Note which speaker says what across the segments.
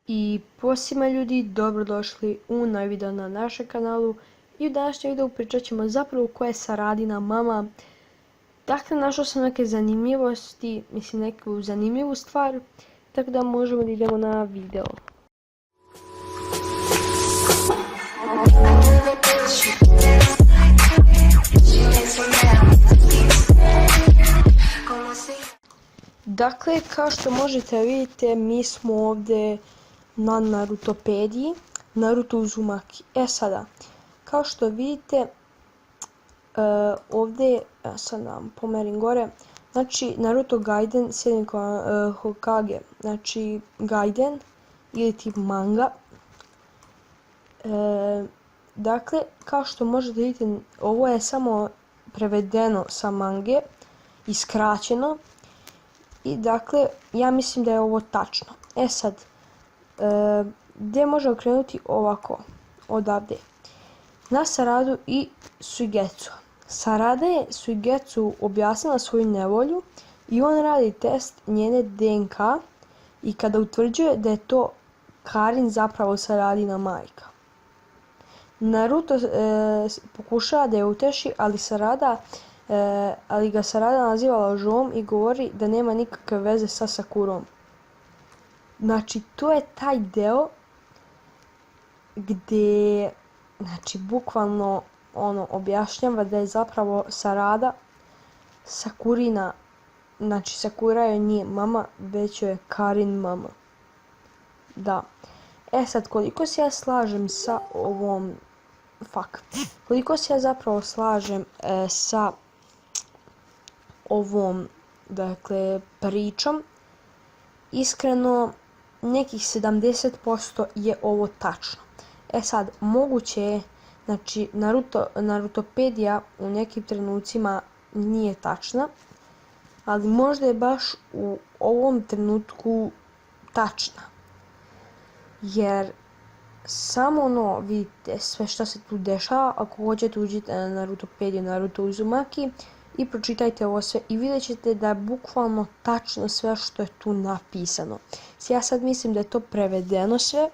Speaker 1: I posima ljudi, dobrodošli u novi video na našem kanalu. I u današnjem videu pričat ćemo zapravo ko je Saradina mama. Dakle, našao sam neke zanimljivosti, mislim neku zanimljivu stvar, tako da možemo da idemo na video. Dakle, kao što možete vidjeti, mi smo ovdje na Narutopediji, Naruto Uzumaki. Sada, kao što vidite, ovdje, sad vam pomerim gore, znači Naruto Gaiden, 7. Hokage, znači Gaiden ili tip manga. Dakle, kao što možete vidjeti, ovo je samo prevedeno sa mange i skraćeno. I dakle, ja mislim da je ovo tačno. Sad, gdje možemo krenuti ovako, odavde. Na Saradu i Suigetsu. Sarada je Suigetsu objasnila svoju nevolju i on radi test njene DNK i kada utvrđuje da je to Karin zapravo Saradina majka. Naruto pokušava da je uteši, ali ga Sarada naziva lažovom i govori da nema nikakve veze sa Sakurom. Znači, to je taj deo gdje, znači, bukvalno objašnjava da je zapravo Sarada Sakurina, znači Sakura joj nije mama, već joj je Karin mama. Da. Sad, koliko se ja slažem sa ovom, koliko se ja zapravo slažem sa ovom, dakle, pričom, iskreno, nekih 70% je ovo tačno. Sad, moguće je, znači, Narutopedija u nekim trenucima nije tačna, ali možda je baš u ovom trenutku tačna. Jer samo vidite sve što se tu dešava. Ako hoćete, uđite na Narutopediju Naruto Uzumaki i pročitajte ovo sve i vidjet ćete da je bukvalno tačno sve što je tu napisano. Ja sad mislim da je to prevedeno sve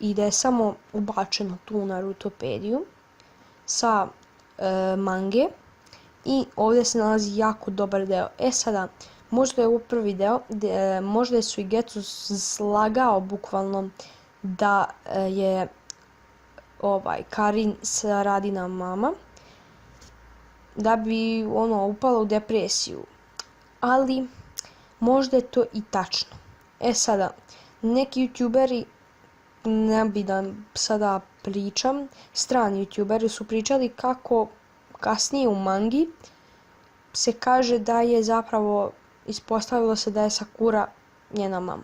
Speaker 1: i da je samo ubačeno tu u Narutopediju sa mange i ovdje se nalazi jako dobar deo. Sada, možda je ovo prvi deo, možda je Suigetsu slagao bukvalno da je Karin Saradina mama, da bi upala u depresiju, ali možda je to i tačno. Sada, neki youtuberi, ne bi da sada pričam, strani youtuberi su pričali kako kasnije u mangi se kaže da je zapravo ispostavilo se da je Sakura njena mama.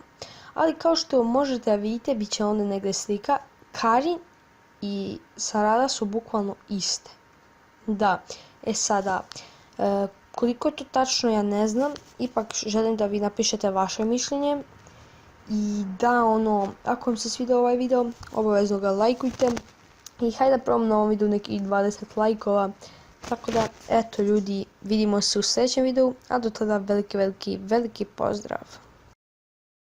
Speaker 1: Ali kao što možete vidjeti, bit će onda negdje slika, Karin i Sarada su bukvalno iste. Da, sada, koliko je to tačno ja ne znam, ipak želim da vi napišete vaše mišljenje. I da, ako vam se svidio ovaj video, obavezno ga lajkujte. I hajde da probam na ovom videu nekih 20 lajkova. Tako da, eto ljudi, vidimo se u sljedećem videu, a do tada veliki pozdrav.